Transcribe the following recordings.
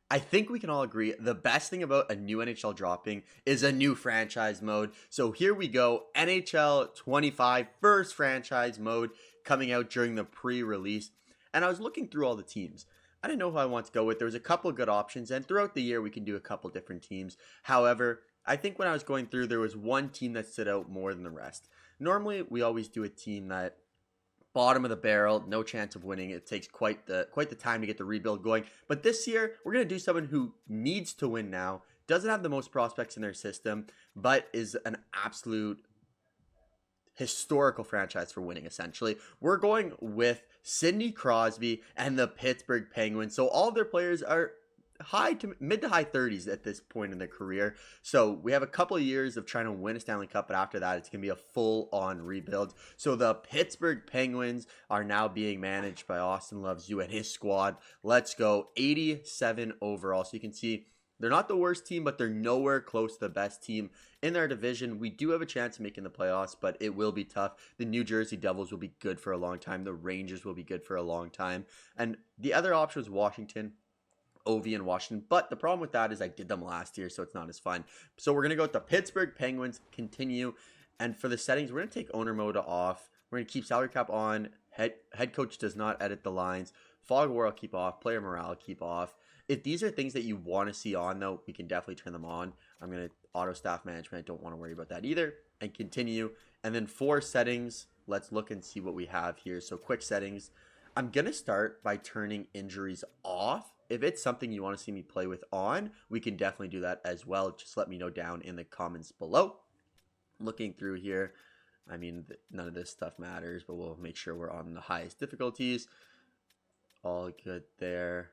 I think we can all agree the best thing about a new NHL dropping is a new franchise mode. So here we go, NHL 25 first franchise mode coming out during the pre-release. And I was looking through all the teams. I didn't know who I want to go with. There was a couple of good options, and throughout the year we can do a couple different teams. However, I think when I was going through, there was one team that stood out more than the rest. Normally, we always do a team that bottom of the barrel, no chance of winning. It takes quite the time to get the rebuild going. But this year, we're gonna do someone who needs to win now, doesn't have the most prospects in their system, but is an absolute historical franchise for winning. Essentially, we're going with Sidney Crosby and the Pittsburgh Penguins. So all of their players are high to mid to high 30s at this point in their career. So we have a couple of years of trying to win a Stanley Cup, but after that, it's going to be a full-on rebuild. So the Pittsburgh Penguins are now being managed by Austin Loves You and his squad. Let's go. 87 overall. So you can see they're not the worst team, but they're nowhere close to the best team in their division. We do have a chance of making the playoffs, but it will be tough. The New Jersey Devils will be good for a long time. The Rangers will be good for a long time. And the other option was Washington. Ovi and Washington. But the problem with that is I did them last year, so it's not as fun. So we're going to go with the Pittsburgh Penguins, continue. And for the settings, we're going to take owner mode off. We're going to keep salary cap on. Head coach does not edit the lines. Fog war I'll keep off. Player morale I'll keep off. If these are things that you want to see on, though, we can definitely turn them on. I'm going to auto staff management. Don't want to worry about that either. And continue. And then for settings, let's look and see what we have here. So quick settings. I'm going to start by turning injuries off. If it's something you want to see me play with on, we can definitely do that as well. Just let me know down in the comments below. Looking through here, I mean, none of this stuff matters, but we'll make sure we're on the highest difficulties. All good there.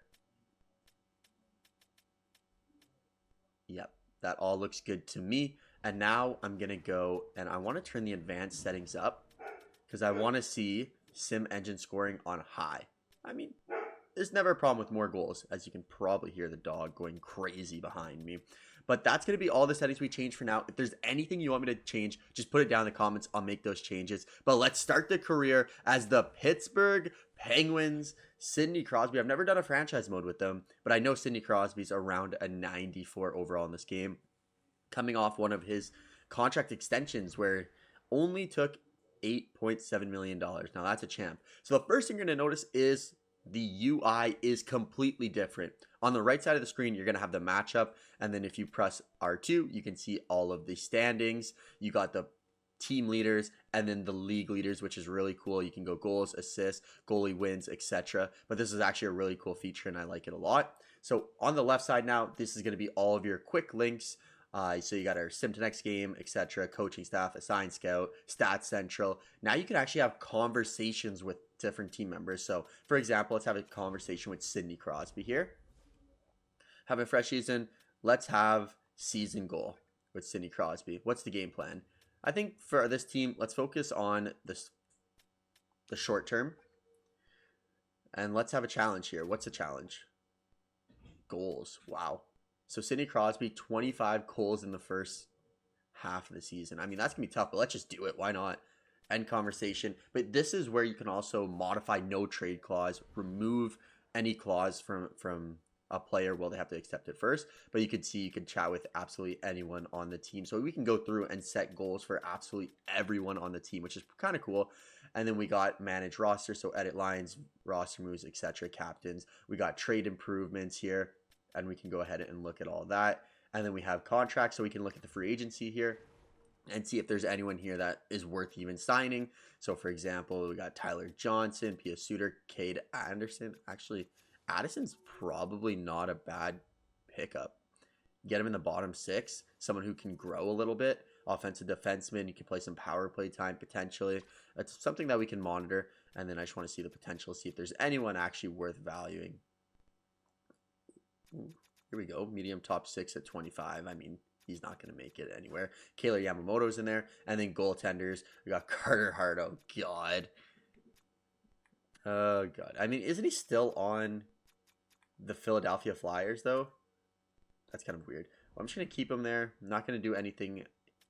Yep, that all looks good to me. And now I'm going to go and I want to turn the advanced settings up because I want to see sim engine scoring on high. I mean, there's never a problem with more goals, as you can probably hear the dog going crazy behind me. But that's going to be all the settings we change for now. If there's anything you want me to change, just put it down in the comments. I'll make those changes. But let's start the career as the Pittsburgh Penguins. Sidney Crosby. I've never done a franchise mode with them, but I know Sidney Crosby's around a 94 overall in this game. Coming off one of his contract extensions where only took $8.7 million. Now that's a champ. So the first thing you're going to notice is the UI is completely different. On the right side of the screen, you're going to have the matchup. And then if you press R2, you can see all of the standings. You got the team leaders and then the league leaders, which is really cool. You can go goals, assists, goalie wins, etc. But this is actually a really cool feature and I like it a lot. So on the left side now, this is going to be all of your quick links. So you got our sim to next game, etc., coaching staff, assign scout, stats central. Now you can actually have conversations with different team members. So for example, let's have a conversation with Sidney Crosby here. Have a fresh season. Let's have season goal with Sidney Crosby. What's the game plan? I think for this team, let's focus on the short term. And let's have a challenge here. What's the challenge? Goals. Wow. So Sidney Crosby, 25 goals in the first half of the season. I mean, that's going to be tough, but let's just do it. Why not? End conversation. But this is where you can also modify no trade clause, remove any clause from a player. Well, they have to accept it first. But you can see you can chat with absolutely anyone on the team. So we can go through and set goals for absolutely everyone on the team, which is kind of cool. And then we got manage roster, so edit lines, roster moves, etc., captains. We got trade improvements here. And we can go ahead and look at all that. And then we have contracts, so we can look at the free agency here and see if there's anyone here that is worth even signing. So, for example, we got Tyler Johnson, Pia Suter, Cade Anderson. Actually, Addison's probably not a bad pickup. Get him in the bottom six, someone who can grow a little bit. Offensive defenseman, you can play some power play time potentially. That's something that we can monitor. And then I just want to see the potential, see if there's anyone actually worth valuing. Here we go. Medium top six at 25. I mean, he's not going to make it anywhere. Kayla Yamamoto's in there. And then goaltenders. We got Carter Hart. Oh, God. Oh, God. I mean, isn't he still on the Philadelphia Flyers, though? That's kind of weird. Well, I'm just going to keep him there. I'm not going to do anything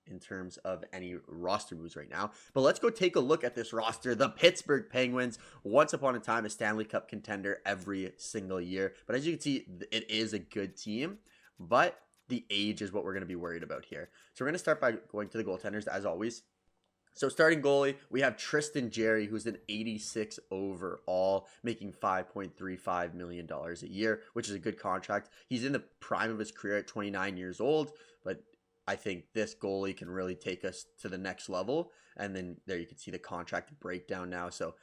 in terms of any roster moves right now. But let's go take a look at this roster. The Pittsburgh Penguins, once upon a time, a Stanley Cup contender every single year. But as you can see, it is a good team, but the age is what we're going to be worried about here. So we're going to start by going to the goaltenders, as always. So starting goalie, we have Tristan Jarry, who's an 86 overall, making $5.35 million a year, which is a good contract. He's in the prime of his career at 29 years old, but I think this goalie can really take us to the next level. And then there you can see the contract breakdown now. So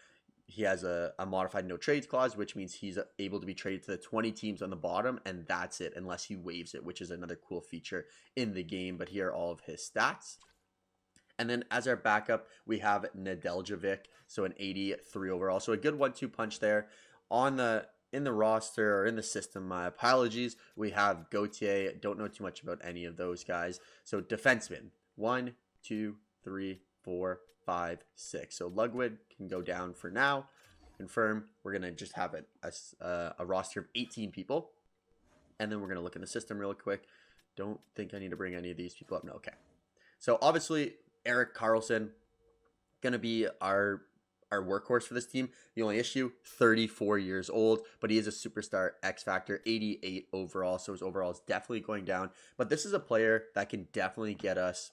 he has a modified no trades clause, which means he's able to be traded to the 20 teams on the bottom, and that's it, unless he waives it, which is another cool feature in the game. But here are all of his stats. And then as our backup, we have Nedeljkovic, so an 83 overall. So a good 1-2 punch there. In the roster or in the system, my apologies, we have Gauthier. Don't know too much about any of those guys. So defenseman, 1, 2, 3, 4, 5, 6. So Lugwood can go down for now. Confirm. We're going to just have a roster of 18 people. And then we're going to look in the system real quick. Don't think I need to bring any of these people up. No, okay. So obviously, Erik Karlsson, going to be our workhorse for this team. The only issue, 34 years old, but he is a superstar X Factor, 88 overall, so his overall is definitely going down. But this is a player that can definitely get us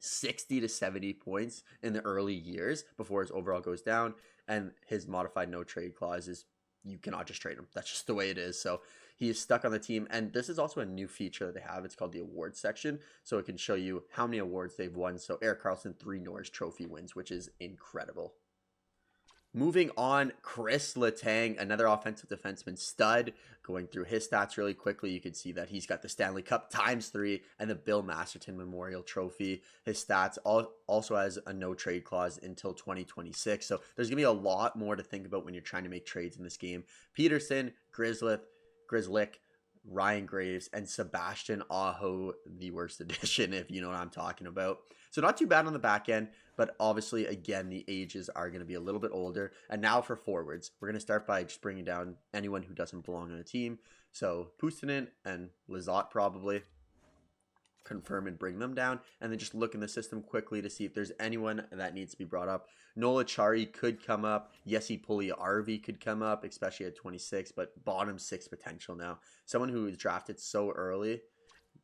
60 to 70 points in the early years before his overall goes down, and his modified no trade clause is you cannot just trade him. That's just the way it is. So he is stuck on the team. And this is also a new feature that they have. It's called the awards section. So it can show you how many awards they've won. So Erik Karlsson, 3 Norris Trophy wins, which is incredible. Moving on, Chris Letang, another offensive defenseman stud. Going through his stats really quickly, you can see that he's got the Stanley Cup ×3 and the Bill Masterton Memorial Trophy. His stats also has a no trade clause until 2026. So there's going to be a lot more to think about when you're trying to make trades in this game. Peterson, Grizzlick, Ryan Graves, and Sebastian Aho, the worst edition, if you know what I'm talking about. So not too bad on the back end, but obviously, again, the ages are going to be a little bit older. And now for forwards, we're going to start by just bringing down anyone who doesn't belong on the team. So Puustinen and Lizotte probably. Confirm and bring them down, and then just look in the system quickly to see if there's anyone that needs to be brought up. Nola Chari could come up. Jesse Puljujärvi could come up, especially at 26, but bottom 6 potential now. Someone who was drafted so early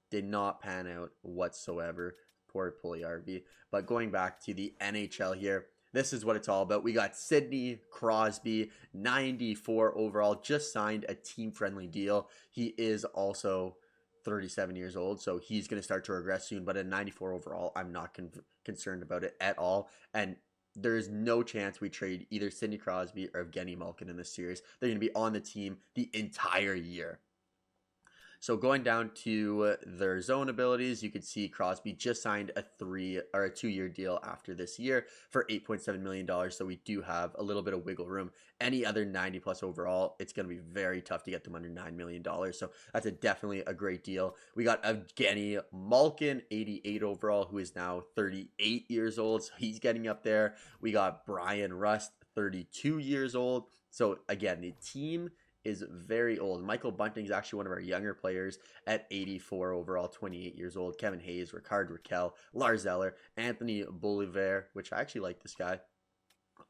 did not pan out whatsoever. Poor Puljujärvi. But going back to the NHL here, this is what it's all about. We got Sidney Crosby, 94 overall, just signed a team-friendly deal. He is also 37 years old, so he's going to start to regress soon, but at 94 overall, I'm not concerned about it at all, and there is no chance we trade either Sidney Crosby or Evgeny Malkin in this series. They're going to be on the team the entire year. So going down to their zone abilities, you could see Crosby just signed a 2-year deal after this year for $8.7 million. So we do have a little bit of wiggle room. Any other 90 plus overall, it's going to be very tough to get them under $9 million. So that's definitely a great deal. We got Evgeny Malkin, 88 overall, who is now 38 years old. So he's getting up there. We got Brian Rust, 32 years old. So again, the team is very old. Michael Bunting is actually one of our younger players at 84 overall, 28 years old. Kevin Hayes, Ricard Raquel, Lars Eller, Anthony Bolivar, which I actually like this guy.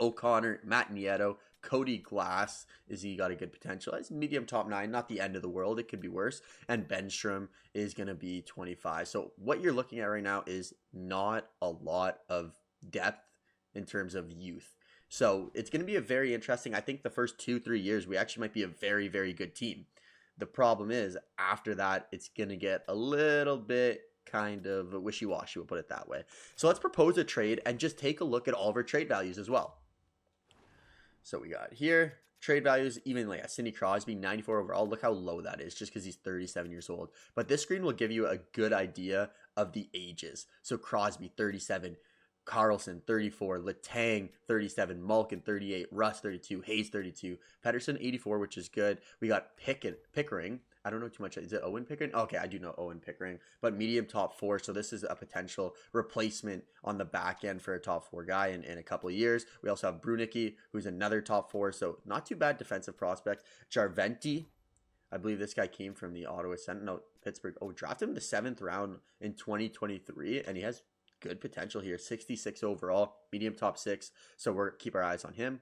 O'Connor, Matt Nieto, Cody Glass, he got a good potential. He's medium top 9, not the end of the world. It could be worse. And Benstrom is going to be 25. So what you're looking at right now is not a lot of depth in terms of youth. So it's going to be a very interesting, I think the first 2-3 years, we actually might be a very, very good team. The problem is after that, it's going to get a little bit kind of wishy-washy, we'll put it that way. So let's propose a trade and just take a look at all of our trade values as well. So we got here, trade values, even like Sidney Crosby, 94 overall. Look how low that is just because he's 37 years old. But this screen will give you a good idea of the ages. So Crosby, 37. Karlsson, 34, Letang, 37, Malkin, 38, Russ, 32, Hayes, 32, Pettersson, 84, which is good. We got Pickering. I don't know too much. Is it Owen Pickering? Okay, I do know Owen Pickering, but medium top 4. So this is a potential replacement on the back end for a top 4 guy in a couple of years. We also have Brunicki, who's another top 4. So not too bad defensive prospect. Jarventi, I believe this guy came from the Ottawa Sentinel, Pittsburgh. Oh, drafted him the 7th round in 2023, and he has good potential here. 66 overall, medium top 6. So we're keep our eyes on him.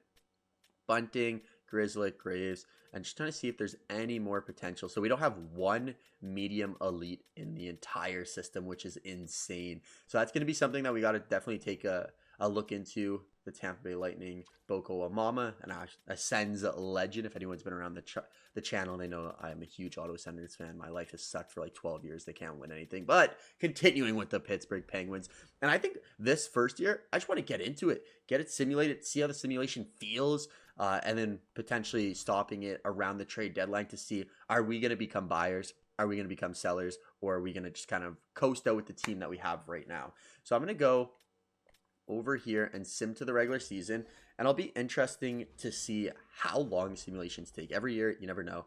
Bunting, Grizzly, Graves, and just trying to see if there's any more potential. So we don't have one medium elite in the entire system, which is insane. So that's going to be something that we got to definitely take a look into. The Tampa Bay Lightning, Boko Amama, and a Sens legend. If anyone's been around the channel, they know I'm a huge Ottawa Senators fan. My life has sucked for like 12 years. They can't win anything. But continuing with the Pittsburgh Penguins. And I think this first year, I just want to get into it. Get it simulated, see how the simulation feels, and then potentially stopping it around the trade deadline to see, are we going to become buyers? Are we going to become sellers? Or are we going to just kind of coast out with the team that we have right now? So I'm going to go over here and sim to the regular season, and it'll be interesting to see how long simulations take. Every year, you never know.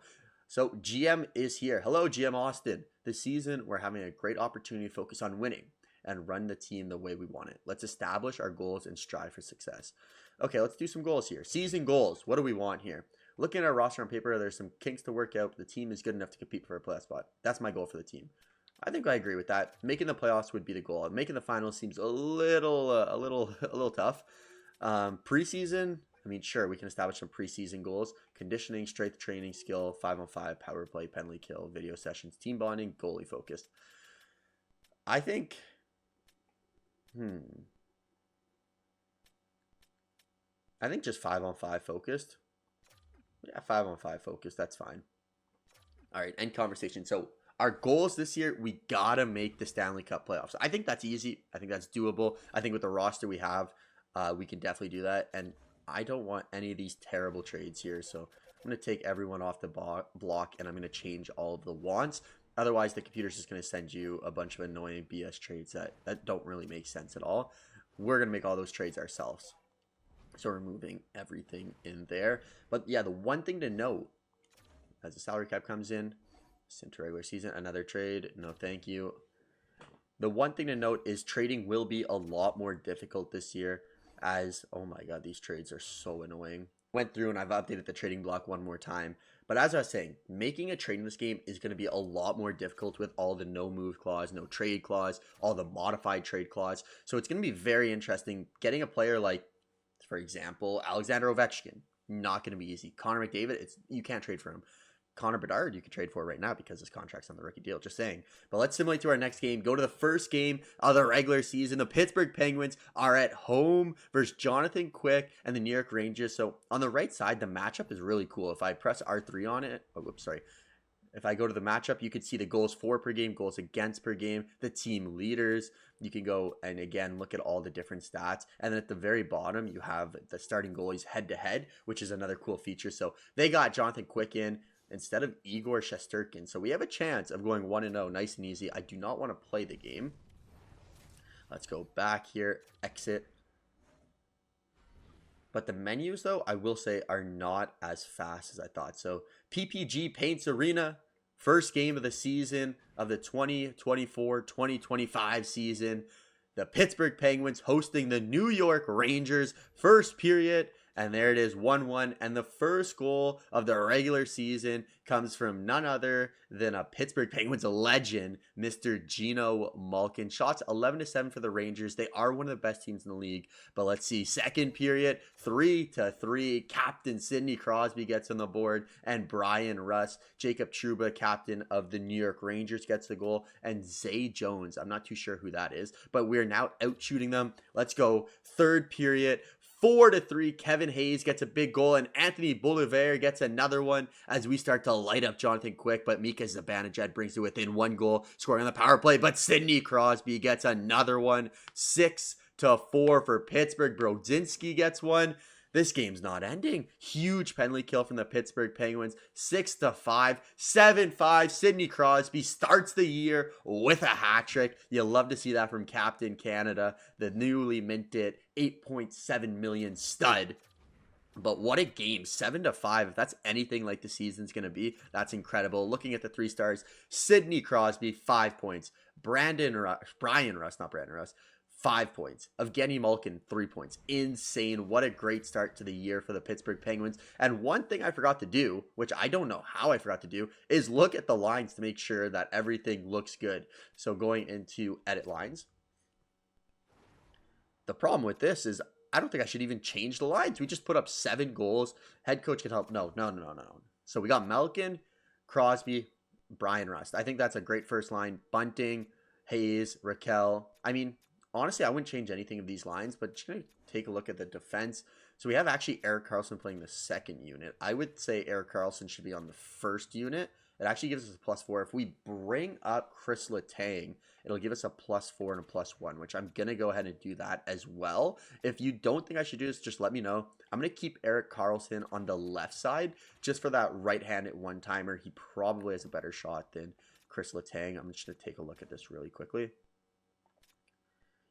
So GM is here. Hello, GM Austin. This season, we're having a great opportunity to focus on winning and run the team the way we want it. Let's establish our goals and strive for success. Okay, let's do some goals here. Season goals. What do we want here? Looking at our roster on paper, there's some kinks to work out. The team is good enough to compete for a playoff spot. That's my goal for the team. I think I agree with that. Making the playoffs would be the goal. Making the finals seems a little tough. Preseason, I mean, sure, we can establish some preseason goals: conditioning, strength training, skill, 5-on-5, power play, penalty kill, video sessions, team bonding, goalie focused. I think, I think just 5-on-5 focused. Yeah, 5-on-5 focused. That's fine. All right, end conversation. So our goals this year, we got to make the Stanley Cup playoffs. I think that's easy. I think that's doable. I think with the roster we have, we can definitely do that. And I don't want any of these terrible trades here. So I'm going to take everyone off the block, and I'm going to change all of the wants. Otherwise, the computer's just going to send you a bunch of annoying BS trades that don't really make sense at all. We're going to make all those trades ourselves. So we're moving everything in there. But yeah, the one thing to note, as the salary cap comes in, into regular season, another trade, no thank you. The one thing to note is trading will be a lot more difficult this year, as, oh my god, these trades are so annoying. Went through and I've updated the trading block one more time. But as I was saying, making a trade in this game is going to be a lot more difficult with all the no move clause, no trade clause, all the modified trade clause. So it's going to be very interesting. Getting a player like, for example, Alexander Ovechkin, not going to be easy. Connor McDavid, you can't trade for him. Connor Bedard, you can trade for right now because his contract's on the rookie deal, just saying. But let's simulate to our next game. Go to the first game of the regular season. The Pittsburgh Penguins are at home versus Jonathan Quick and the New York Rangers. So on the right side, the matchup is really cool. If I press R3 on it, if I go to the matchup, you can see the goals for per game, goals against per game, the team leaders. You can go and again look at all the different stats. And then at the very bottom, you have the starting goalies head to head, which is another cool feature. So they got Jonathan Quick in instead of Igor Shesterkin. So we have a chance of going 1-0, nice and easy. I do not want to play the game. Let's go back here, exit. But the menus, though, I will say, are not as fast as I thought. So PPG Paints Arena, first game of the season of the 2024-2025 season. The Pittsburgh Penguins hosting the New York Rangers, first period. And there it is, 1-1. And the first goal of the regular season comes from none other than a Pittsburgh Penguins legend, Mr. Geno Malkin. Shots 11-7 for the Rangers. They are one of the best teams in the league. But let's see, second period, 3-3. Captain Sidney Crosby gets on the board. And Brian Russ, Jacob Trouba, captain of the New York Rangers, gets the goal. And Zay Jones, I'm not too sure who that is. But we're now out shooting them. Let's go, third period. 4-3, Kevin Hayes gets a big goal, and Anthony Bolivar gets another one as we start to light up Jonathan Quick, but Mika Zibanejad brings it within one goal, scoring on the power play, but Sidney Crosby gets another one. 6-4 for Pittsburgh. Brodzinski gets one. This game's not ending. Huge penalty kill from the Pittsburgh Penguins. 6-5, 7-5. Sidney Crosby starts the year with a hat trick. You love to see that from Captain Canada, the newly minted 8.7 million stud. But what a game, 7-5. If that's anything like the season's going to be, that's incredible. Looking at the 3 stars, Sidney Crosby, 5 points. Brian Russ, 5 points. Evgeny Malkin, 3 points. Insane. What a great start to the year for the Pittsburgh Penguins. And one thing I forgot to do, which I don't know how I forgot to do, is look at the lines to make sure that everything looks good. So going into edit lines. The problem with this is I don't think I should even change the lines. We just put up 7 goals. Head coach can help. No. So we got Malkin, Crosby, Brian Rust. I think that's a great first line. Bunting, Hayes, Raquel. I mean, honestly, I wouldn't change anything of these lines, but just going to take a look at the defense. So we have actually Erik Karlsson playing the second unit. I would say Erik Karlsson should be on the first unit. It actually gives us a +4. If we bring up Chris Letang, it'll give us a +4 and a +1, which I'm going to go ahead and do that as well. If you don't think I should do this, just let me know. I'm going to keep Erik Karlsson on the left side just for that right-handed one-timer. He probably has a better shot than Chris Letang. I'm just going to take a look at this really quickly.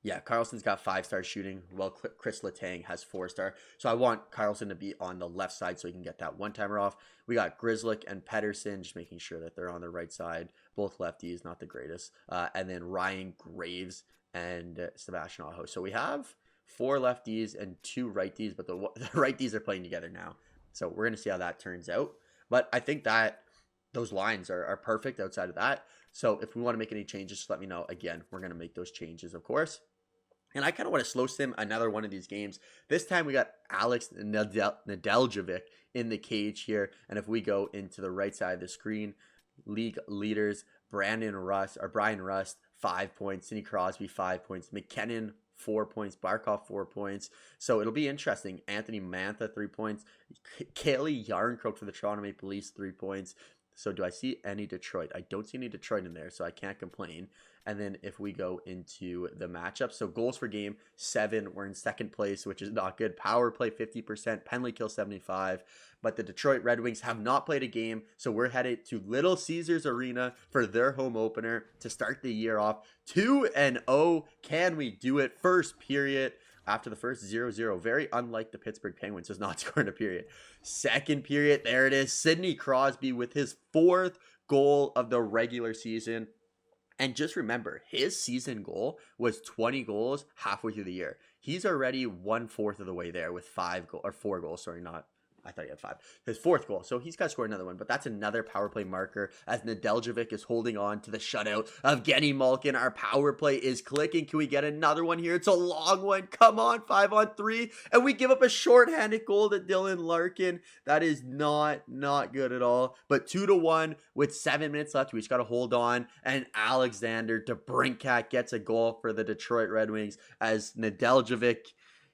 Yeah, Karlsson's got 5-star shooting, while Chris Letang has 4-star. So I want Karlsson to be on the left side so he can get that one-timer off. We got Grzelcyk and Pettersson, just making sure that they're on the right side. Both lefties, not the greatest. And then Ryan Graves and Sebastian Aho. So we have 4 lefties and 2 righties, but the righties are playing together now. So we're going to see how that turns out. But I think that those lines are perfect outside of that. So if we want to make any changes, just let me know. Again, we're going to make those changes, of course. And I kind of want to slow sim another one of these games. This time we got Alex Nedeljkovic in the cage here. And if we go into the right side of the screen, league leaders, Brian Rust, 5 points. Sidney Crosby, 5 points. McKinnon, 4 points. Barkov, 4 points. So it'll be interesting. Anthony Mantha, 3 points. Kaylee Yarncroke for the Toronto Maple Leafs, 3 points. So do I see any Detroit? I don't see any Detroit in there, so I can't complain. And then if we go into the matchup, so goals per game, 7. We're in second place, which is not good. Power play, 50%. Penalty kill, 75. But the Detroit Red Wings have not played a game, so we're headed to Little Caesars Arena for their home opener to start the year off 2-0. Can we do it? First period. After the first 0-0, very unlike the Pittsburgh Penguins, does not score in a period. Second period, there it is. Sidney Crosby with his 4th goal of the regular season. And just remember, his season goal was 20 goals halfway through the year. He's already 1/4 of the way there with 4 goals. Sorry, not. I thought he had 5. His 4th goal. So he's got to score another one. But that's another power play marker as Nedeljkovic is holding on to the shutout of Evgeny Malkin. Our power play is clicking. Can we get another one here? It's a long one. Come on, 5-on-3. And we give up a shorthanded goal to Dylan Larkin. That is not good at all. But 2-1 with 7 minutes left. We just got to hold on. And Alexander DeBrincat gets a goal for the Detroit Red Wings as Nedeljkovic,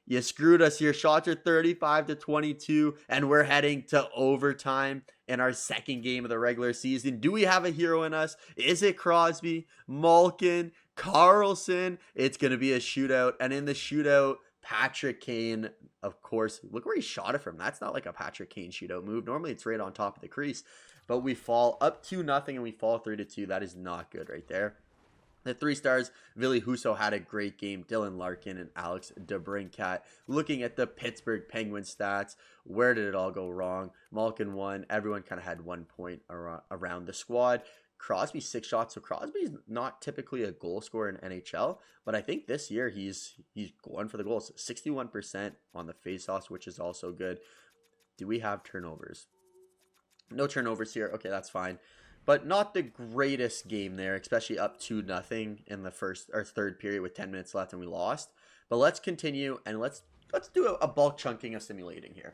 you screwed us here. Shots are 35-22, and we're heading to overtime in our second game of the regular season. Do we have a hero in us? Is it Crosby, Malkin, Karlsson? It's going to be a shootout, and in the shootout, Patrick Kane, of course. Look where he shot it from. That's not like a Patrick Kane shootout move. Normally, it's right on top of the crease, but we fall up 2-0, and we fall 3-2. That is not good right there. The 3 stars, Ville Husso had a great game. Dylan Larkin and Alex DeBrincat. Looking at the Pittsburgh Penguins stats, where did it all go wrong? Malkin won. Everyone kind of had 1 point around the squad. Crosby 6 shots. So Crosby's not typically a goal scorer in NHL, but I think this year he's going for the goals. 61% on the faceoffs, which is also good. Do we have turnovers? No turnovers here. Okay, that's fine. But not the greatest game there, especially up 2-0 in the first or third period with 10 minutes left and we lost. But let's continue and let's do a bulk chunking of simulating here.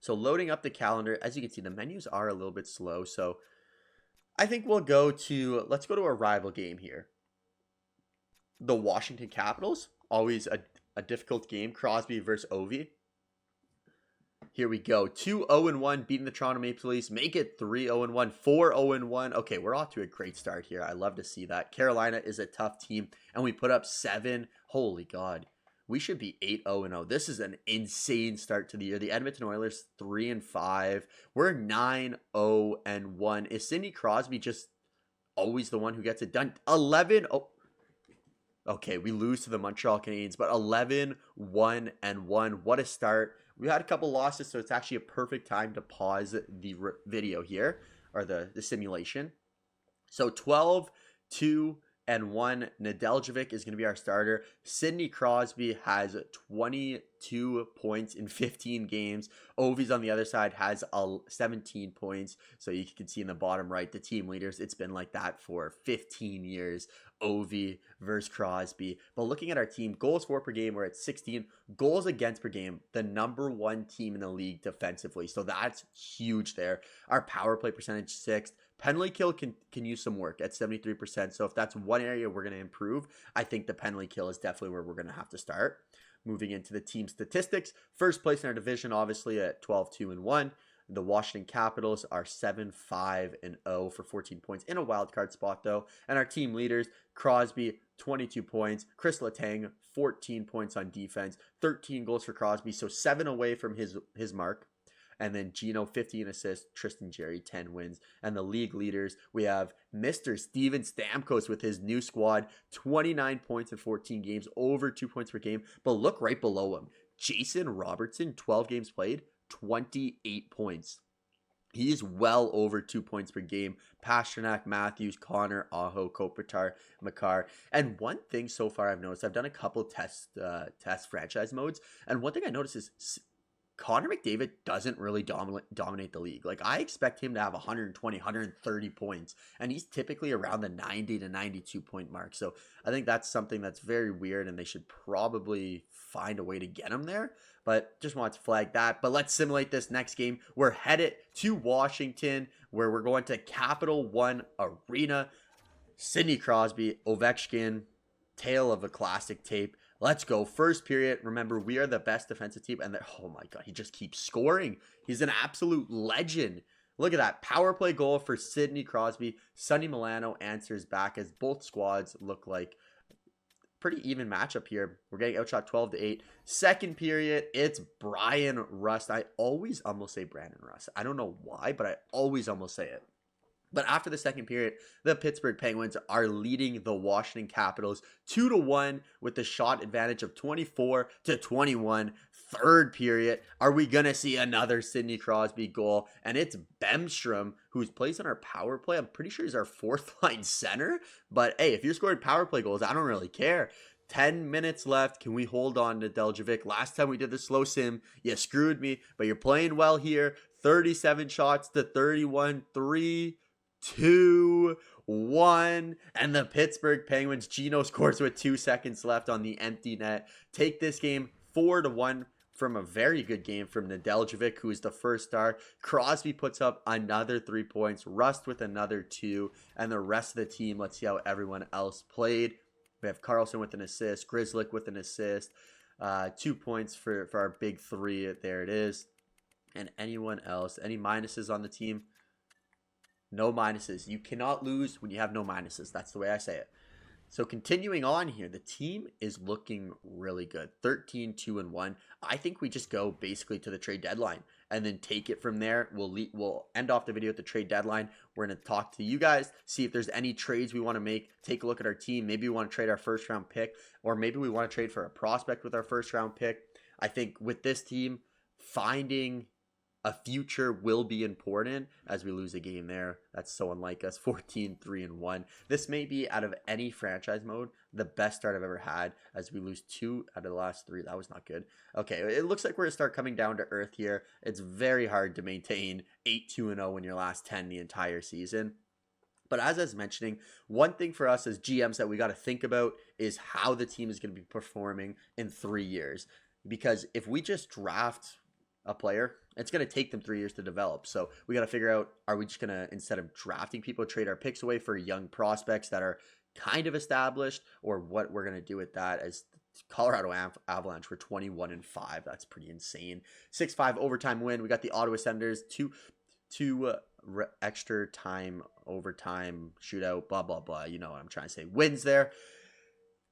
So loading up the calendar, as you can see, the menus are a little bit slow. So I think let's go to a rival game here. The Washington Capitals, always a difficult game. Crosby versus Ovi. Here we go. 2-0-1 beating the Toronto Maple Leafs. Make it 3-0-1, 4-0-1. Okay, we're off to a great start here. I love to see that. Carolina is a tough team, and we put up 7. Holy God. We should be 8-0-0. This is an insane start to the year. The Edmonton Oilers 3-5. We're 9-0-1. Is Sidney Crosby just always the one who gets it done? 11-0. Okay, we lose to the Montreal Canadiens, but 11-1-1. What a start. We had a couple losses, so it's actually a perfect time to pause the video here, or the simulation. So 12-2-0 Nedeljkovic is going to be our starter. Sidney Crosby has 22 points in 15 games. Ovi's on the other side has 17 points. So you can see in the bottom right, the team leaders. It's been like that for 15 years. Ovi versus Crosby. But looking at our team, goals for per game, we're at 16. Goals against per game, the number one team in the league defensively. So that's huge there. Our power play percentage 6th. Penalty kill can use some work at 73%. So if that's one area we're going to improve, I think the penalty kill is definitely where we're going to have to start. Moving into the team statistics, first place in our division, obviously at 12-2-1. The Washington Capitals are 7-5-0 for 14 points in a wild card spot, though. And our team leaders, Crosby, 22 points. Chris Letang, 14 points on defense. 13 goals for Crosby, so 7 away from his mark. And then Gino, 15 assists. Tristan Jarry, 10 wins. And the league leaders, we have Mr. Steven Stamkos with his new squad, 29 points in 14 games, over 2 points per game. But look right below him. Jason Robertson, 12 games played, 28 points. He's well over 2 points per game. Pasternak, Matthews, Connor, Aho, Kopitar, Makar. And one thing so far I've noticed, I've done a couple test franchise modes. And one thing I noticed is Connor McDavid doesn't really dominate the league. Like, I expect him to have 120, 130 points, and he's typically around the 90 to 92 point mark. So I think that's something that's very weird, and they should probably find a way to get him there. But just want to flag that. But let's simulate this next game. We're headed to Washington, where we're going to Capital One Arena. Sidney Crosby, Ovechkin, tale of a classic tape. Let's go. First period. Remember, we are the best defensive team. And oh my God, he just keeps scoring. He's an absolute legend. Look at that. Power play goal for Sidney Crosby. Sonny Milano answers back as both squads look like pretty even matchup here. We're getting outshot 12-8. Second period, it's Brian Rust. I always almost say Brandon Rust. I don't know why, but I always almost say it. But after the second period, the Pittsburgh Penguins are leading the Washington Capitals 2-1 with the shot advantage of 24-21. Third period, are we going to see another Sidney Crosby goal? And it's Bemstrom, who's plays on our power play. I'm pretty sure he's our fourth line center. But hey, if you're scoring power play goals, I don't really care. 10 minutes left. Can we hold on to Nedeljkovic? Last time we did the slow sim, you screwed me. But you're playing well here. 37 shots to 31. 3-2-1, and the Pittsburgh Penguins, Gino scores with 2 seconds left on the empty net. Take this game 4-1 from a very good game from Nedeljkovic, who is the first star. Crosby puts up another 3 points, Rust with another 2, and the rest of the team, let's see how everyone else played. We have Carlson with an assist, Grzelcyk with an assist, 2 points for our big 3. There it is. And anyone else, any minuses on the team? No minuses. You cannot lose when you have no minuses. That's the way I say it. So continuing on here, the team is looking really good. 13-2-1. I think we just go basically to the trade deadline and then take it from there. We'll end off the video at the trade deadline. We're going to talk to you guys, see if there's any trades we want to make. Take a look at our team. Maybe we want to trade our first round pick, or maybe we want to trade for a prospect with our first round pick. I think with this team, finding a future will be important as we lose a game there. That's so unlike us. 14-3-1. This may be, out of any franchise mode, the best start I've ever had, as we lose 2 out of the last 3. That was not good. Okay, it looks like we're going to start coming down to earth here. It's very hard to maintain 8-2-0 in your last 10 the entire season. But as I was mentioning, one thing for us as GMs that we got to think about is how the team is going to be performing in 3 years. Because if we just draft a player, it's going to take them 3 years to develop. So we got to figure out, are we just going to, instead of drafting people, trade our picks away for young prospects that are kind of established, or what we're going to do with that? As Colorado Avalanche were 21-5. That's pretty insane. 6-5 overtime win. We got the Ottawa Senators, two extra time, overtime, shootout, blah, blah, blah. You know what I'm trying to say. Wins there.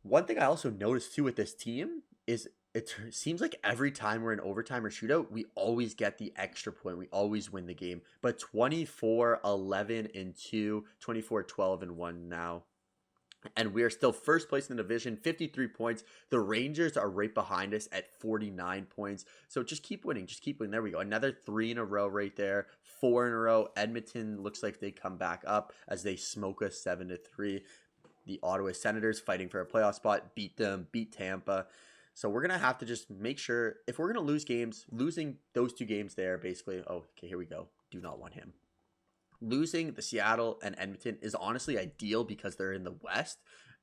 One thing I also noticed too with this team is it seems like every time we're in overtime or shootout, we always get the extra point. We always win the game. But 24-11-2, 24-12-1 now. And we are still first place in the division, 53 points. The Rangers are right behind us at 49 points. So just keep winning. Just keep winning. There we go. Another 3 in a row right there. 4 in a row. Edmonton looks like they come back up as they smoke us 7-3. the Ottawa Senators fighting for a playoff spot, beat them, beat Tampa. So we're going to have to just make sure, if we're going to lose games, losing those 2 games there, basically, oh, okay, here we go. Do not want him. Losing the Seattle and Edmonton is honestly ideal because they're in the West.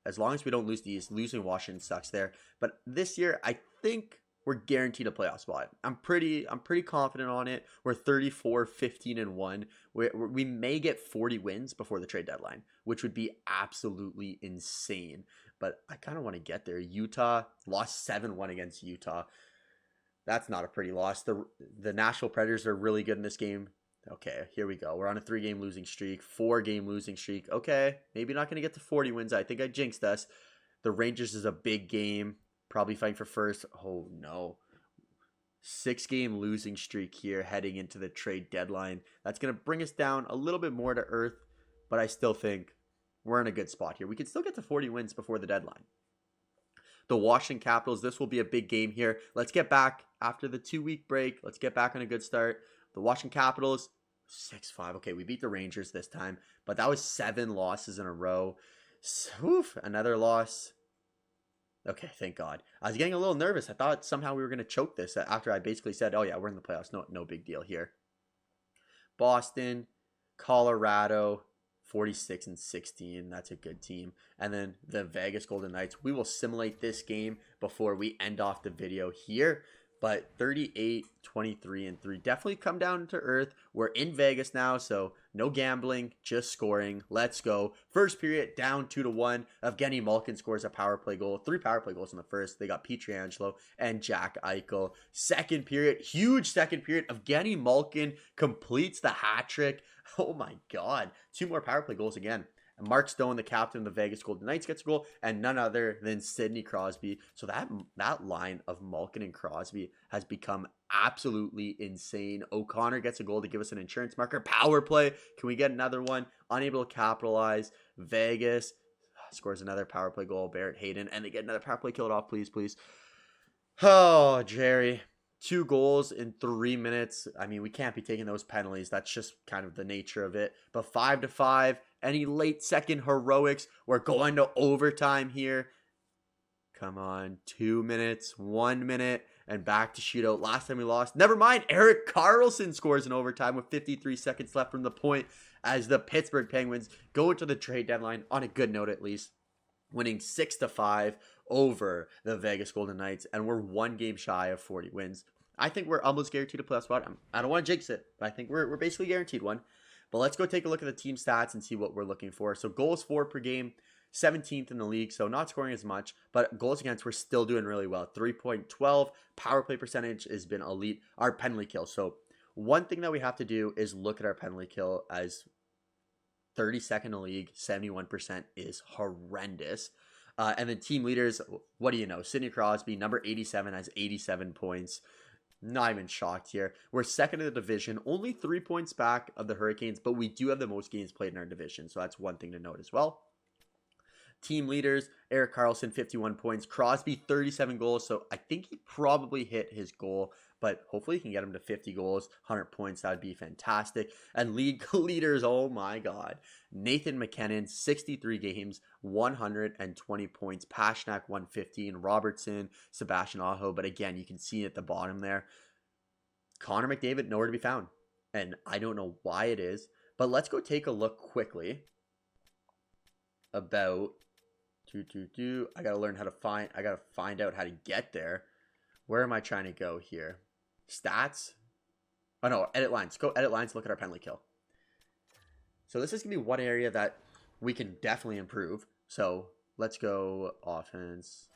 As long as we don't lose these, losing Washington sucks there. But this year, I think we're guaranteed a playoff spot. I'm pretty confident on it. We're 34, 15, and 1. We may get 40 wins before the trade deadline, which would be absolutely insane. But I kind of want to get there. Utah lost 7-1 against Utah. That's not a pretty loss. The Nashville Predators are really good in this game. Okay, here we go. We're on a 3-game losing streak, 4-game losing streak. Okay, maybe not going to get to 40 wins. I think I jinxed us. The Rangers is a big game. Probably fighting for first. Oh, no. 6-game losing streak here heading into the trade deadline. That's going to bring us down a little bit more to earth, but I still think we're in a good spot here. We can still get to 40 wins before the deadline. The Washington Capitals, this will be a big game here. Let's get back after the 2-week break. Let's get back on a good start. The Washington Capitals, 6-5. Okay, we beat the Rangers this time, but that was 7 losses in a row. Oof, another loss. Okay, thank God. I was getting a little nervous. I thought somehow we were going to choke this after I basically said, oh yeah, we're in the playoffs. No big deal here. Boston, Colorado, 46-16. That's a good team. And then the Vegas Golden Knights. We will simulate this game before we end off the video here. But 38, 23, and 3 definitely come down to earth. We're in Vegas now, so no gambling, just scoring. Let's go. First period, down 2-1. Evgeny Malkin scores a power play goal. 3 power play goals in the first. They got Pietrangelo and Jack Eichel. Second period, huge second period. Evgeny Malkin completes the hat trick. Oh my God. 2 more power play goals again. And Mark Stone, the captain of the Vegas Golden Knights, gets a goal, and none other than Sidney Crosby. So that line of Malkin and Crosby has become absolutely insane. O'Connor gets a goal to give us an insurance marker. Power play. Can we get another one? Unable to capitalize. Vegas scores another power play goal. Barrett Hayden, and they get another power play. Kill it off, please, please. Oh, Jerry. 2 goals in 3 minutes. I mean, we can't be taking those penalties. That's just kind of the nature of it. But 5-5. Any late second heroics. We're going to overtime here. Come on. 2 minutes. 1 minute. And back to shootout. Last time we lost. Never mind. Erik Karlsson scores in overtime with 53 seconds left from the point as the Pittsburgh Penguins go into the trade deadline on a good note at least. Winning 6-5 over the Vegas Golden Knights. And we're 1 game shy of 40 wins. I think we're almost guaranteed a playoff spot. I don't want to jinx it, but I think we're basically guaranteed one. But let's go take a look at the team stats and see what we're looking for. So goals for per game, 17th in the league. So not scoring as much, but goals against, we're still doing really well. 3.12. Power play percentage has been elite. Our penalty kill. So one thing that we have to do is look at our penalty kill as 32nd in the league. 71% is horrendous. And then team leaders, what do you know? Sidney Crosby, number 87, has 87 points. Not even shocked here. We're second in the division, only 3 points back of the Hurricanes, but we do have the most games played in our division, so that's one thing to note as well. Team leaders, Erik Karlsson, 51 points. Crosby, 37 goals, so I think he probably hit his goal, but hopefully he can get him to 50 goals, 100 points. That would be fantastic. And league leaders, oh my God. Nathan McKinnon, 63 games, 120 points. Pastrnak, 115. Robertson, Sebastian Aho. But again, you can see at the bottom there, Connor McDavid, nowhere to be found. And I don't know why it is. But let's go take a look quickly about... I gotta learn how to find... I gotta find out how to get there. Where am I trying to go here? Stats? Oh no, edit lines. Go edit lines, look at our penalty kill. So this is going to be one area that we can definitely improve. So let's go offense.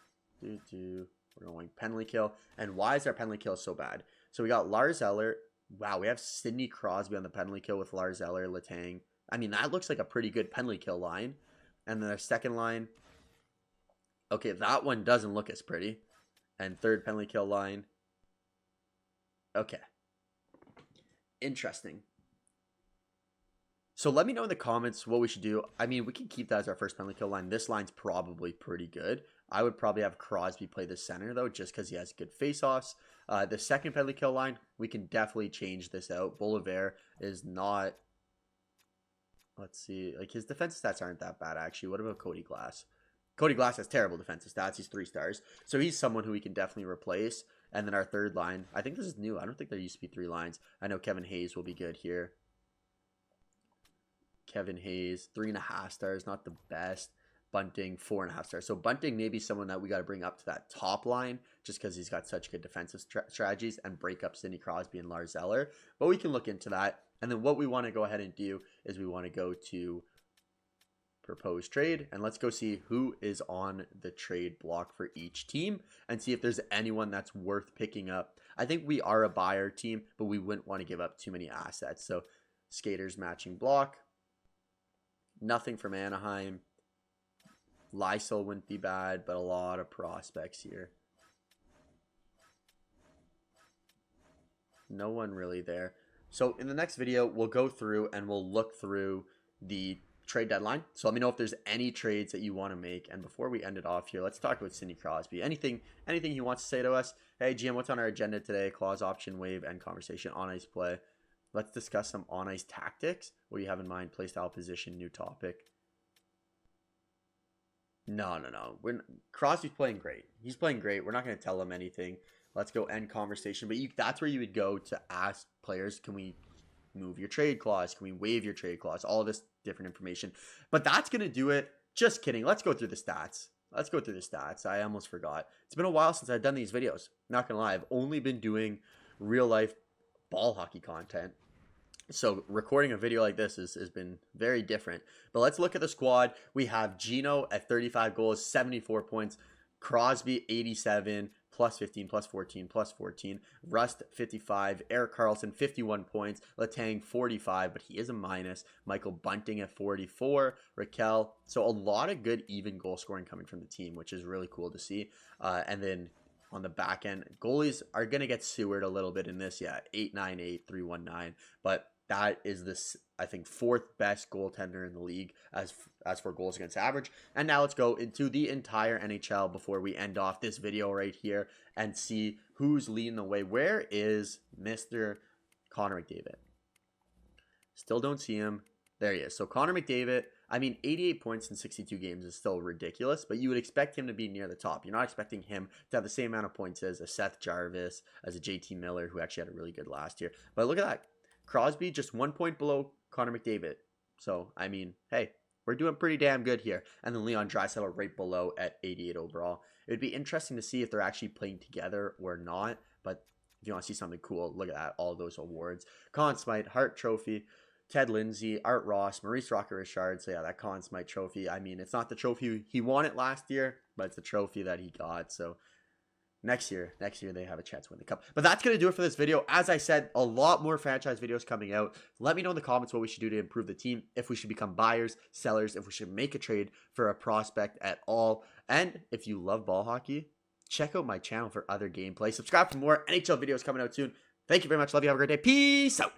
We're going penalty kill. And why is our penalty kill so bad? So we got Lars Eller. Wow, we have Sidney Crosby on the penalty kill with Lars Eller, Letang. I mean, that looks like a pretty good penalty kill line. And then our second line. Okay, that one doesn't look as pretty. And third penalty kill line. Okay. Interesting. So let me know in the comments what we should do. I mean, we can keep that as our first penalty kill line. This line's probably pretty good. I would probably have Crosby play the center, though, just because he has good face-offs. The second penalty kill line, we can definitely change this out. Bolivar is not Let's see. Like, his defensive stats aren't that bad, actually. What about Cody Glass? Cody Glass has terrible defensive stats. He's 3 stars. So he's someone who we can definitely replace. And then our third line, I think this is new. I don't think there used to be 3 lines. I know Kevin Hayes will be good here. Kevin Hayes, 3.5 stars, not the best. Bunting, 4.5 stars. So Bunting may be someone that we got to bring up to that top line just because he's got such good defensive strategies and break up Sidney Crosby and Lars Eller. But we can look into that. And then what we want to go ahead and do is we want to go to propose trade, and let's go see who is on the trade block for each team and see if there's anyone that's worth picking up. I think we are a buyer team, but we wouldn't want to give up too many assets. So skaters matching block, nothing from Anaheim. Lysol wouldn't be bad, but a lot of prospects here. No one really there. So in the next video, we'll go through and we'll look through the trade deadline. So let me know if there's any trades that you want to make. And before we end it off here, let's talk about Sidney Crosby. Anything he wants to say to us? Hey, GM, what's on our agenda today? Clause, option, wave, and conversation, on-ice play. Let's discuss some on-ice tactics. What do you have in mind? Play style, position, new topic. No. Crosby's playing great. He's playing great. We're not going to tell him anything. Let's go end conversation. But that's where you would go to ask players, can we move your trade clause? Can we waive your trade clause? All this different information. But that's going to do it. Just kidding. Let's go through the stats. I almost forgot. It's been a while since I've done these videos. Not going to lie. I've only been doing real life ball hockey content. So recording a video like this has been very different. But let's look at the squad. We have Gino at 35 goals, 74 points. Crosby, 87, plus 15, plus 14, plus 14. Rust, 55. Erik Karlsson, 51 points. Letang, 45, but he is a minus. Michael Bunting at 44. Raquel. So a lot of good even goal scoring coming from the team, which is really cool to see. And then on the back end, goalies are going to get sewered a little bit in this. Yeah, 898, 319. But that is this, I think, 4th best goaltender in the league as for goals against average. And now let's go into the entire NHL before we end off this video right here and see who's leading the way. Where is Mr. Connor McDavid? Still don't see him. There he is. So Connor McDavid, I mean, 88 points in 62 games is still ridiculous, but you would expect him to be near the top. You're not expecting him to have the same amount of points as a Seth Jarvis, as a JT Miller, who actually had a really good last year. But look at that. Crosby just 1 point below Connor McDavid. So, I mean, hey, we're doing pretty damn good here. And then Leon Draisaitl right below at 88 overall. It would be interesting to see if they're actually playing together or not. But if you want to see something cool, look at that. All those awards. Conn Smythe, Hart Trophy, Ted Lindsay, Art Ross, Maurice Rocker-Richard. So, yeah, that Conn Smythe trophy. I mean, it's not the trophy he wanted last year, but it's the trophy that he got. So, Next year they have a chance to win the cup. But that's going to do it for this video. As I said, a lot more franchise videos coming out. Let me know in the comments what we should do to improve the team. If we should become buyers, sellers, if we should make a trade for a prospect at all. And if you love ball hockey, check out my channel for other gameplay. Subscribe for more NHL videos coming out soon. Thank you very much. Love you. Have a great day. Peace out.